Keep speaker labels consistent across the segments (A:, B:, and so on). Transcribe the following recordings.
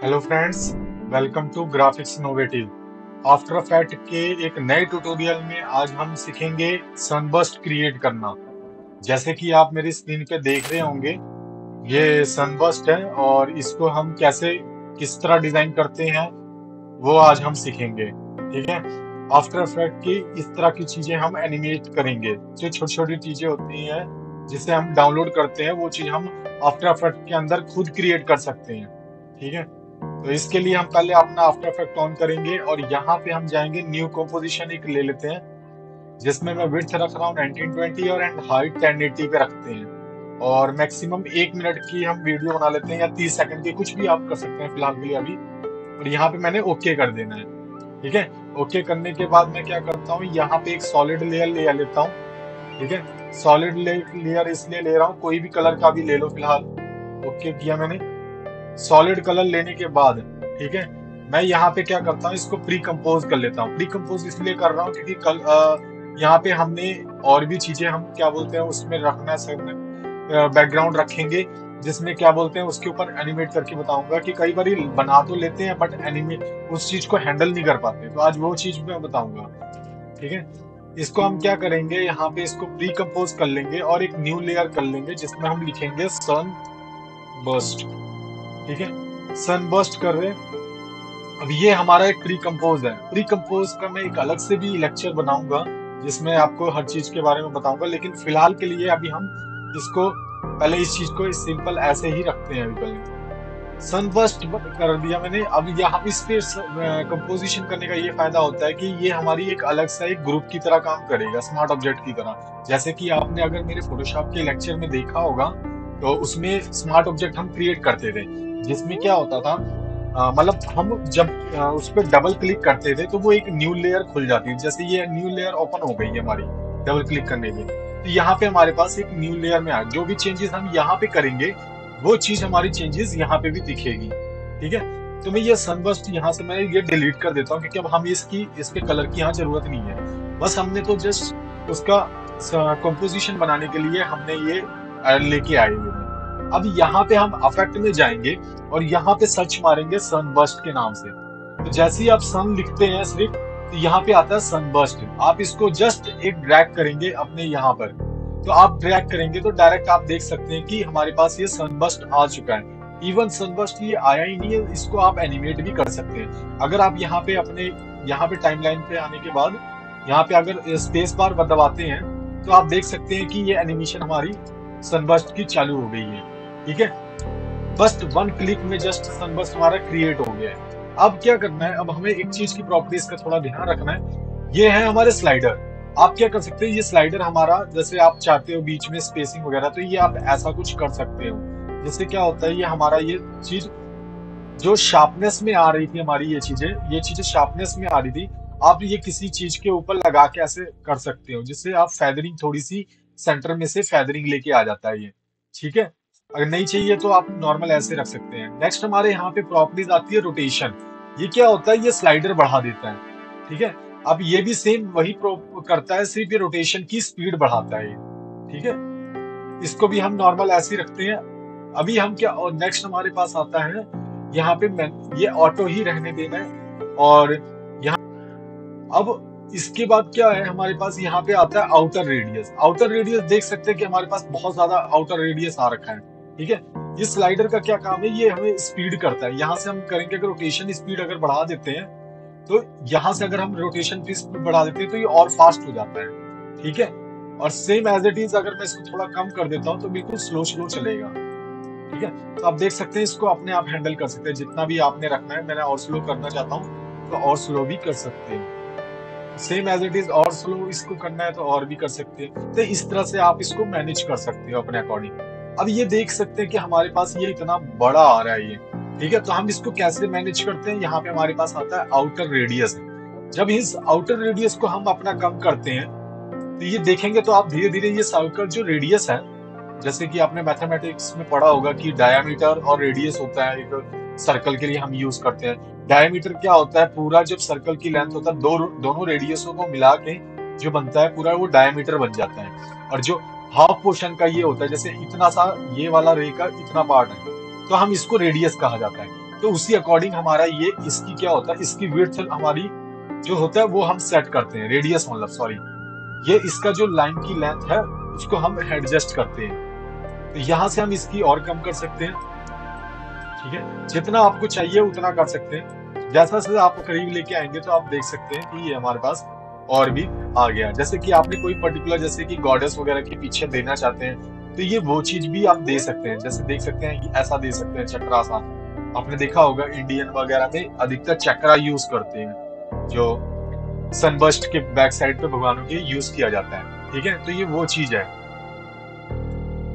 A: Hello friends, welcome to graphics innovative. After effect के एक नए ट्यूटोरियल में आज हम सीखेंगे सनबर्स्ट क्रिएट करना। जैसे कि आप मेरी स्क्रीन पे देख रहे होंगे, ये सनबर्स्ट है और इसको हम कैसे किस तरह डिजाइन करते हैं वो आज हम सीखेंगे। ठीक है, आफ्टर इफेक्ट की इस तरह की चीजें हम एनिमेट करेंगे। जो छोटी छोटी चीजें होती हैं जिसे हम डाउनलोड करते हैं, वो चीज हम आफ्टर इफेक्ट के अंदर खुद क्रिएट कर सकते हैं। ठीक है, तो इसके लिए हम पहले अपना आफ्टर इफेक्ट ऑन करेंगे और यहाँ पे हम जाएंगे न्यू कंपोजिशन एक ले लेते हैं, जिसमें मैं विड्थ रख रहा हूँ 1920 और एंड हाइट 1080 पे रखते हैं। और मैक्सिमम 1 मिनट की हम वीडियो बना लेते हैं या 30 सेकंड की, कुछ भी आप कर सकते हैं फिलहाल के लिए अभी। और यहाँ पे मैंने ओके कर देना है। ठीक है, ओके करने के बाद मैं क्या करता हूँ, यहाँ पे एक सॉलिड लेयर ले लेता हूँ। ठीक है, सॉलिड लेयर इसलिए ले रहा हूँ, कोई भी कलर का भी ले लो फिलहाल। ओके किया मैंने। सॉलिड कलर लेने के बाद ठीक है, मैं यहाँ पे क्या करता हूँ, इसको प्री कंपोज कर लेता हूँ। प्री कंपोज इसलिए कर रहा हूँ क्योंकि कल यहाँ पे हमने और भी चीजें हम क्या बोलते हैं उसमें रखना है, बैकग्राउंड रखेंगे, जिसमें क्या बोलते हैं उसके ऊपर एनिमेट करके बताऊंगा कि कई बार बना तो लेते हैं बट एनिमेट उस चीज को हैंडल नहीं कर पाते, तो आज वो चीज मैं बताऊंगा। ठीक है, इसको हम क्या करेंगे, यहाँ पे इसको प्री कंपोज कर लेंगे और एक न्यू लेयर कर लेंगे जिसमें हम लिखेंगे सन बर्स्ट। ठीक है, सनबर्स्ट कर रहे हैं। अब ये हमारा एक प्री कंपोज है। प्री कंपोज का मैं एक अलग से भी लेक्चर बनाऊंगा जिसमें आपको हर चीज के बारे में बताऊंगा, लेकिन फिलहाल के लिए अभी हम इसको पहले इस चीज को सिंपल ऐसे ही रखते हैं। अभी पहले सनबर्स्ट कर दिया मैंने। अब यहाँ इस पे कंपोजिशन करने का ये फायदा होता है कि ये हमारी एक अलग सा एक ग्रुप की तरह काम करेगा, स्मार्ट ऑब्जेक्ट की तरह। जैसे कि आपने अगर मेरे फोटोशॉप के लेक्चर में देखा होगा, तो उसमें स्मार्ट ऑब्जेक्ट हम क्रिएट करते थे, जिसमें क्या होता था, मतलब हम जब उस पर डबल क्लिक करते थे तो वो एक न्यू लेयर खुल जाती है। जैसे ये न्यू लेयर ओपन हो गई है हमारी डबल क्लिक करने में, तो यहाँ पे हमारे पास एक न्यू लेयर में आ, जो भी चेंजेस हम यहाँ पे करेंगे वो चीज हमारी चेंजेस यहाँ पे भी दिखेगी। ठीक है, तो मैं ये सनबर्स्ट यहाँ से मैं ये डिलीट कर देता हूँ क्योंकि अब हम इसके कलर की यहाँ जरूरत नहीं है। बस हमने तो जस्ट उसका कंपोजिशन बनाने के लिए हमने ये लेके आए हुए हैं। अब यहाँ पे हम अफेक्ट में जाएंगे और यहाँ पे सर्च मारेंगे सनबर्स्ट के नाम से। तो जैसे ही आप सन लिखते हैं सिर्फ, तो यहाँ पे आता है सनबर्स्ट। आप इसको जस्ट एक ड्रैग करेंगे अपने यहाँ पर, तो आप ड्रैग करेंगे तो डायरेक्ट आप देख सकते हैं कि हमारे पास ये सनबर्स्ट आ चुका है। इवन सनबर्स्ट ये आया ही नहीं है, इसको आप एनिमेट भी कर सकते हैं। अगर आप यहाँ पे अपने यहाँ पे टाइमलाइन पे आने के बाद यहाँ पे अगर स्पेस बार दबाते हैं तो आप देख सकते हैं कि ये एनिमेशन हमारी सनबर्स्ट की चालू हो गई है। ठीक है, बस वन क्लिक में जस्ट सनबर्स्ट हमारा क्रिएट हो गया है। अब क्या करना है, अब हमें एक चीज की प्रॉपर्टीज का थोड़ा ध्यान रखना है। ये है हमारे स्लाइडर। आप क्या कर सकते हैं, ये स्लाइडर हमारा जैसे आप चाहते हो बीच में स्पेसिंग वगैरह, तो ये आप ऐसा कुछ कर सकते हो। जिससे क्या होता है, ये हमारा ये चीज जो शार्पनेस में आ रही थी हमारी, ये चीजें शार्पनेस में आ रही थी, आप ये किसी चीज के ऊपर लगा के ऐसे कर सकते हो, जिससे आप फेदरिंग थोड़ी सी सेंटर में से फेदरिंग लेके आ जाता है ये। ठीक है, अगर नहीं चाहिए तो आप नॉर्मल ऐसे रख सकते हैं। नेक्स्ट हमारे यहाँ पे प्रॉपर्टीज आती है रोटेशन। ये क्या होता है, ये स्लाइडर बढ़ा देता है। ठीक है, अब ये भी सेम वही करता है, सिर्फ ये रोटेशन की स्पीड बढ़ाता है ये। ठीक है, इसको भी हम नॉर्मल ऐसे ही रखते हैं। अभी हम क्या, और नेक्स्ट हमारे पास आता है यहाँ पे ये ऑटो ही रहने देना है। और यहाँ अब इसके बाद क्या है, हमारे पास यहाँ पे आता है आउटर रेडियस। आउटर रेडियस देख सकते हैं कि हमारे पास बहुत ज्यादा आउटर रेडियस आ रखा है। ठीक है, ये स्लाइडर का क्या काम है, ये हमें स्पीड करता है। यहाँ से हम करेंगे अगर रोटेशन स्पीड अगर बढ़ा देते हैं, तो यहाँ से अगर हम रोटेशन की स्पीड बढ़ा देते हैं तो ये और फास्ट हो जाता है। ठीक है, और सेम एज इट इज अगर मैं इसको थोड़ा कम कर देता हूँ तो बिल्कुल स्लो स्लो चलेगा। ठीक है, तो आप देख सकते हैं इसको अपने आप हैंडल कर सकते हैं। जितना भी आपने रखना है, मैंने और स्लो करना चाहता हूँ तो और स्लो भी कर सकते हैं। सेम एज इट इज और स्लो इसको करना है तो और भी कर सकते हैं। तो इस तरह से आप इसको मैनेज कर सकते हो अपने अकॉर्डिंग। अब ये देख सकते हैं कि हमारे पास ये इतना बड़ा आ रहा है ये। ठीक है, तो हम इसको कैसे मैनेज करते हैं, यहाँ पे हमारे पास आता है आउटर रेडियस। जब इस आउटर रेडियस को हम अपना कम करते हैं, तो ये देखेंगे तो आप धीरे धीरे ये सर्कल जो रेडियस है, जैसे कि आपने मैथमेटिक्स में पढ़ा होगा कि डायामीटर और रेडियस होता है एक सर्कल के लिए हम यूज करते हैं। डायामीटर क्या होता है, पूरा जब सर्कल की लेंथ होता है, दोनों रेडियसों को मिला के जो बनता है पूरा वो डायामीटर बन जाता है। और जो हाफ पोर्शन का ये होता है, जैसे इतना सा ये वाला रे का इतना पार्ट है, तो हम इसको रेडियस कहा जाता है। तो उसी अकॉर्डिंग हमारा ये इसकी क्या होता है, इसकी विड्थ हमारी जो होता है वो हम सेट करते हैं, रेडियस मतलब सॉरी, ये इसका जो लाइन की लेंथ है उसको हम एडजस्ट करते हैं। तो यहाँ से हम इसकी और कम कर सकते हैं, ठीक है, जितना आपको चाहिए उतना कर सकते हैं। जैसा जैसे आप करीब लेके आएंगे तो आप देख सकते हैं कि ये हमारे पास और भी आ गया। जैसे कि आपने कोई पर्टिकुलर जैसे कि गॉडेस वगैरह के पीछे देना चाहते हैं तो ये वो चीज भी आप दे सकते हैं। जैसे देख सकते हैं ऐसा दे सकते हैं चक्रा सा, आपने देखा होगा इंडियन वगैरह में अधिकतर चक्रा यूज करते हैं, जो सनबर्स्ट के बैक साइड पे भगवानों के यूज किया जाता है, ठीक है। तो ये वो चीज है।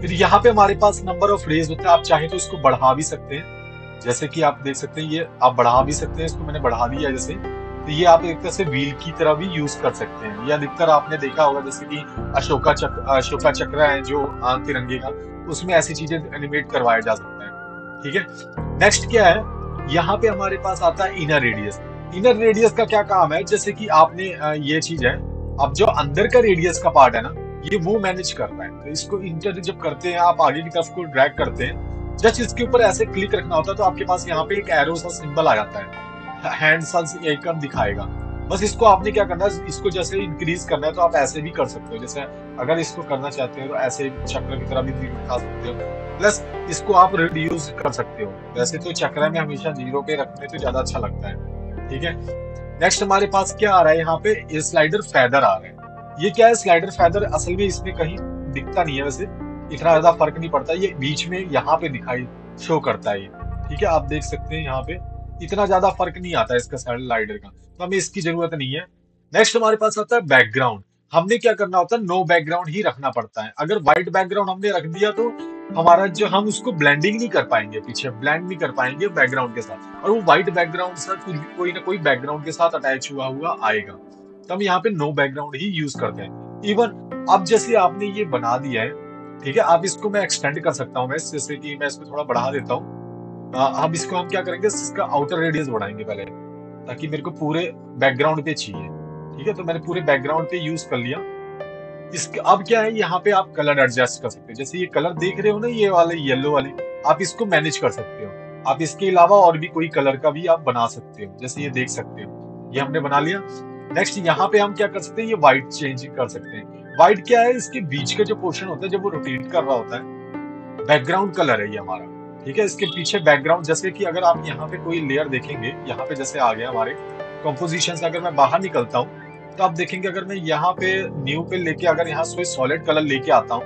A: फिर यहाँ पे हमारे पास नंबर ऑफ रेज होता है, आप चाहें तो इसको बढ़ा भी सकते हैं। जैसे कि आप देख सकते हैं ये आप बढ़ा भी सकते हैं, इसको मैंने बढ़ा दिया जैसे, तो ये आप एक तरह से व्हील की तरह भी यूज कर सकते हैं। ये अधिकतर आपने देखा होगा जैसे कि अशोका चक्र है जो आन तिरंगे का, उसमें ऐसी चीजें एनिमेट करवाया जा सकता है, ठीक है। नेक्स्ट क्या है, यहाँ पे हमारे पास आता है इनर रेडियस। इनर रेडियस का क्या काम है, जैसे कि आपने ये चीज है, अब जो अंदर का रेडियस का पार्ट है ना, ये वो मैनेज कर रहा है। तो इसको इंटर जब करते हैं आप आगे की तरफ को ड्रैग करते हैं, जस्ट इसके ऊपर ऐसे क्लिक रखना होता है तो आपके पास यहाँ पे एक एरो सा सिंबल आ जाता है, हैंड सा आइकन दिखाएगा। बस इसको आपने क्या करना है, इसको जैसे इंक्रीज करना है तो आप ऐसे भी कर सकते हो। जैसे अगर इसको करना चाहते हो तो ऐसे चक्र की तरह भी दिखा सकते हो, प्लस इसको आप रिड्यूस कर सकते हो। वैसे तो चक्र में हमेशा 0 पे रखने तो ज्यादा अच्छा लगता है, ठीक है। नेक्स्ट हमारे पास क्या आ रहा है, यहाँ पे स्लाइडर फेदर आ रहा है। ये क्या है, स्लाइडर फेदर असल में इसमें कहीं दिखता नहीं है, वैसे इतना ज्यादा फर्क नहीं पड़ता, ये बीच में यहाँ पे दिखाई शो करता है ये, ठीक है। आप देख सकते हैं यहाँ पे इतना ज्यादा फर्क नहीं आता है इसका स्लाइडर का, तो हमें इसकी जरूरत नहीं है। नेक्स्ट हमारे पास आता है बैकग्राउंड। हमने क्या करना होता है, नो बैकग्राउंड ही रखना पड़ता है। अगर व्हाइट बैकग्राउंड हमने रख दिया तो हमारा जो हम उसको ब्लेंडिंग नहीं कर पाएंगे, पीछे ब्लेंड नहीं कर पाएंगे बैकग्राउंड के साथ, और वो व्हाइट बैकग्राउंड से कोई ना कोई बैकग्राउंड के साथ अटैच हुआ हुआ आएगा। तो हम यहाँ पे नो बैकग्राउंड ही यूज करते हैं। इवन अब जैसे आपने ये बना दिया है, ठीक है, आप इसको मैं एक्सटेंड कर सकता हूँ, मैं जैसे कि मैं इसको थोड़ा बढ़ा देता हूँ। अब इसको हम क्या करेंगे, इसका आउटर रेडियस बढ़ाएंगे पहले, ताकि मेरे को पूरे बैकग्राउंड पे चाहिए, ठीक है। तो मैंने पूरे बैकग्राउंड पे यूज कर लिया। इसके अब क्या है, यहाँ पे आप कलर एडजस्ट कर सकते हो। जैसे ये कलर देख रहे हो ना, ये वाले येलो वाले, आप इसको मैनेज कर सकते हो। आप इसके अलावा और भी कोई कलर का भी आप बना सकते हो, जैसे ये देख सकते हो, ये हमने बना लिया। नेक्स्ट यहाँ पे हम क्या कर सकते हैं, ये व्हाइट चेंज कर सकते हैं। व्हाइट क्या है, इसके बीच का जो पोर्शन होता है जब वो रोटेट कर रहा होता है, बैकग्राउंड कलर है ये हमारा, ठीक है। इसके पीछे बैकग्राउंड, जैसे कि अगर आप यहाँ पे कोई लेयर देखेंगे, यहाँ पे जैसे आ गया हमारे कंपोजिशन से, अगर मैं बाहर निकलता हूँ तो आप देखेंगे, अगर मैं यहाँ पे न्यू पे लेके अगर यहाँ से सॉलिड कलर लेके आता हूँ,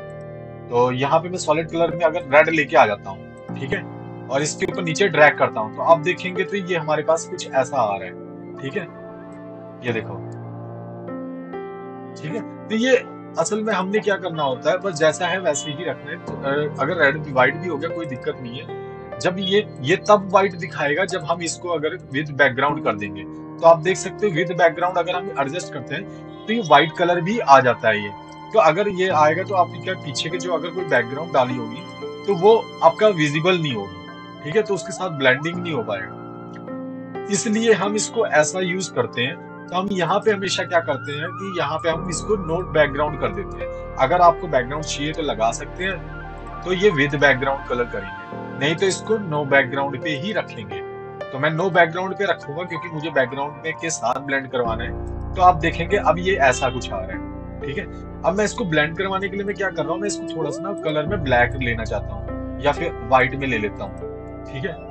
A: तो यहाँ पे मैं सॉलिड कलर में अगर रेड लेके आ जाता हूँ, ठीक है, और इसके ऊपर नीचे ड्रैग करता हूँ, तो आप देखेंगे तो ये हमारे पास कुछ ऐसा आ रहा है, ठीक है, ये देखो, ठीक है। तो ये असल में हमने क्या करना होता है, बस जैसा है वैसे ही रखना है। तो अगर रेड व्हाइट भी हो गया कोई दिक्कत नहीं है। जब ये तब व्हाइट दिखाएगा जब हम इसको अगर विद बैकग्राउंड कर देंगे। तो आप देख सकते हो विद बैकग्राउंड अगर हम एडजस्ट करते हैं तो ये व्हाइट कलर भी आ जाता है ये। तो अगर ये आएगा तो आपने क्या पीछे के जो अगर कोई बैकग्राउंड डाली होगी तो वो आपका विजिबल नहीं होगी, ठीक है, तो उसके साथ ब्लेंडिंग नहीं हो पाएगा। इसलिए हम इसको ऐसा यूज करते हैं। तो हम यहाँ पे हमेशा क्या करते हैं कि यहाँ पे हम इसको नोट बैकग्राउंड कर देते हैं। अगर आपको बैकग्राउंड चाहिए तो लगा सकते हैं, तो ये विद बैकग्राउंड कलर करेंगे, नहीं तो इसको नो बैकग्राउंड पे ही रखेंगे। तो मैं नो बैकग्राउंड पे रखूंगा क्योंकि मुझे बैकग्राउंड में के साथ ब्लेंड करवाना है। तो आप देखेंगे अब ये ऐसा कुछ आ रहा है, ठीक है। अब मैं इसको ब्लेंड करवाने के लिए मैं क्या कर रहा हूँ, मैं इसको थोड़ा सा ना कलर में ब्लैक लेना चाहता हूँ या फिर व्हाइट में ले लेता हूँ, ठीक है।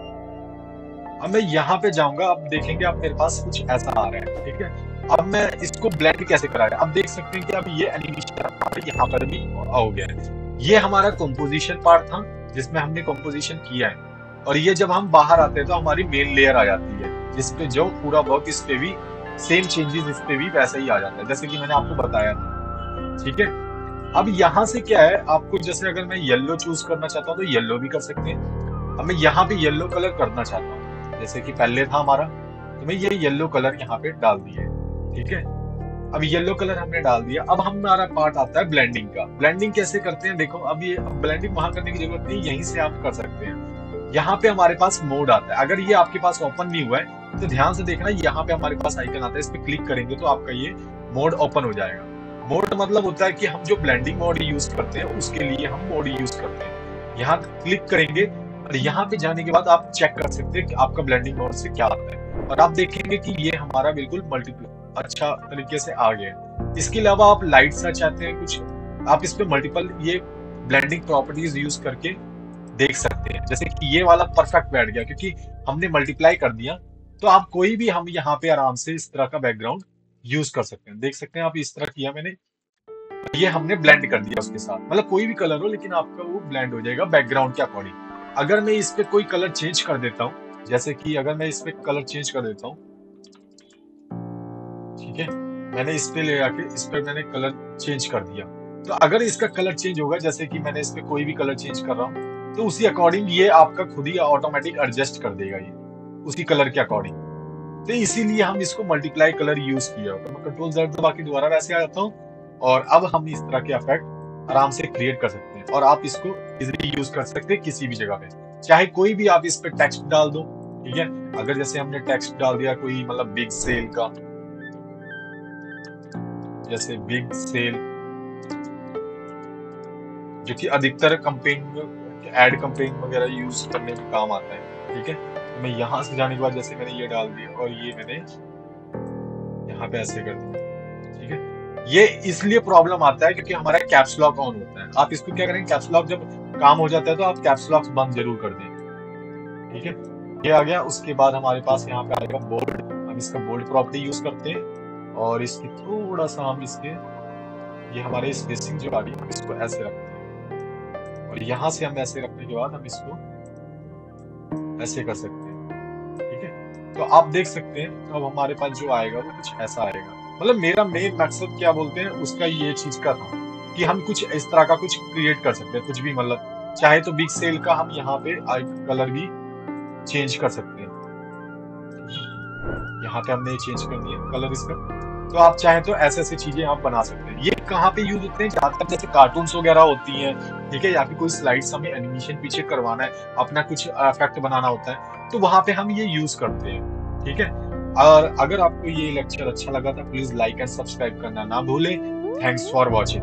A: अब मैं यहाँ पे जाऊंगा, अब देखेंगे अब मेरे पास कुछ ऐसा आ रहा है, ठीक है। अब मैं इसको ब्लेंड कैसे करा है, अब देख सकते हैं कि अब ये एनिमेशन यहाँ पर भी हो गया है। ये हमारा कंपोजिशन पार्ट था जिसमें हमने कंपोजिशन किया है, और ये जब हम बाहर आते हैं तो हमारी मेन लेयर आ जाती है जिसपे जो पूरा वर्क इस पे भी सेम चेंजेस इस पे भी वैसा ही आ जाता है जैसे कि मैंने आपको बताया था, ठीक है। अब यहाँ से क्या है, आपको जैसे अगर मैं येलो चूज करना चाहता हूँ तो येलो भी कर सकते हैं। अब मैं यहाँ पे येलो कलर करना चाहता हूँ, जैसे कि पहले था हमारा, तो मैं ये येलो कलर यहाँ पे डाल दिया, ठीक है। अब येलो कलर हमने डाल दिया। अब हमारा पार्ट आता है ब्लेंडिंग का। ब्लेंडिंग कैसे करते हैं, देखो अब ये ब्लेंडिंग वहां करने की जरूरत नहीं, यहीं से आप कर सकते हैं। यहाँ पे हमारे पास मोड आता है, अगर ये आपके पास ओपन नहीं हुआ है तो ध्यान से देखना, यहाँ पे हमारे पास आइकन आता है, इस पे क्लिक करेंगे तो आपका ये मोड ओपन हो जाएगा। मोड मतलब होता है कि हम जो ब्लेंडिंग मोड यूज करते हैं उसके लिए हम मोड यूज करते हैं। यहाँ क्लिक करेंगे, और यहाँ पे जाने के बाद आप चेक कर सकते हैं कि आपका ब्लेंडिंग मोड से क्या आता है, और आप देखेंगे कि ये हमारा बिल्कुल मल्टीपल अच्छा तरीके से आ गया है। इसके अलावा आप लाइट सा चाहते हैं कुछ, आप इस पे मल्टीपल ये ब्लेंडिंग प्रॉपर्टीज यूज करके देख सकते हैं। जैसे कि ये वाला परफेक्ट बैठ गया क्योंकि हमने मल्टीप्लाई कर दिया। तो आप कोई भी हम यहाँ पे आराम से इस तरह का बैकग्राउंड यूज कर सकते हैं। देख सकते हैं आप, इस तरह किया मैंने, ये हमने ब्लेंड कर दिया उसके साथ। मतलब कोई भी कलर हो लेकिन आपका वो ब्लेंड हो जाएगा बैकग्राउंड के अकॉर्डिंग। अगर मैं इस पे कोई कलर चेंज कर देता हूँ, जैसे कि अगर मैं इस पे कलर चेंज कर देता हूँ, ठीक है, मैंने इस पे ले आके इस पे मैंने कलर चेंज कर दिया, तो अगर इसका कलर चेंज होगा, जैसे कि मैंने इस पे कोई भी कलर चेंज कर रहा हूँ, तो उसी अकॉर्डिंग ये आपका खुद ही ऑटोमेटिक एडजस्ट कर देगा ये उसी कलर के अकॉर्डिंग। तो इसीलिए हम इसको मल्टीप्लाई कलर यूज किया होगा। मैं कंट्रोल Z दबा के दोबारा वैसे आ जाता हूँ, और अब हम इस तरह के इफेक्ट आराम से क्रिएट कर सकते हैं, और आप इसको इजीली यूज कर सकते हैं किसी भी जगह पे। चाहे कोई भी आप इस पे टेक्स्ट डाल दो, ठीक है। अगर जैसे हमने टेक्स्ट डाल दिया कोई मतलब बिग सेल का, जैसे बिग सेल, जो कि अधिकतर कंपेन एड कंपेन वगैरह यूज करने में काम आता है, ठीक है। तो मैं यहाँ से जाने के बाद जैसे मैंने ये डाल दिया और ये मैंने यहाँ पे ऐसे कर दिया, ठीक है। ये इसलिए प्रॉब्लम आता है क्योंकि हमारा कैप्स लॉक ऑन होता है। आप इसको क्या करेंगे, कैप्स लॉक जब काम हो जाता है तो आप कैप्स लॉक बंद जरूर कर दें, ठीक है। ये आ गया। उसके बाद हमारे पास यहाँ पे आएगा बोल्ड। हम इसका बोल्ड प्रॉपर्टी यूज करते हैं, और इसकी थोड़ा सा हम इसके ये हमारे स्पेसिंग जो आ रही है हम इसको ऐसे रखते हैं, और यहाँ से हम ऐसे रखने के बाद हम इसको ऐसे कर सकते हैं, ठीक है। तो आप देख सकते हैं अब हमारे पास जो आएगा वो कुछ ऐसा आएगा। मतलब मेरा मेन मकसद क्या बोलते हैं उसका ये चीज का था कि हम कुछ इस तरह का कुछ क्रिएट कर सकते हैं, कुछ भी। मतलब चाहे तो बिग सेल का हम यहाँ पे कलर भी चेंज कर सकते हैं। यहाँ पे हमने चेंज कर दिया कलर इसका। तो आप चाहे तो ऐसे ऐसे चीजें आप बना सकते हैं। ये कहाँ पे यूज होते हैं, ज्यादातर जैसे कार्टून्स वगैरह होती हैं, ठीक है, या फिर कोई स्लाइड्स हमें एनिमेशन पीछे करवाना है, अपना कुछ इफेक्ट बनाना होता है, तो वहां पे हम ये यूज करते हैं, ठीक है। और अगर आपको ये लेक्चर अच्छा लगा तो प्लीज लाइक एंड सब्सक्राइब करना ना भूलें। Thanks for watching.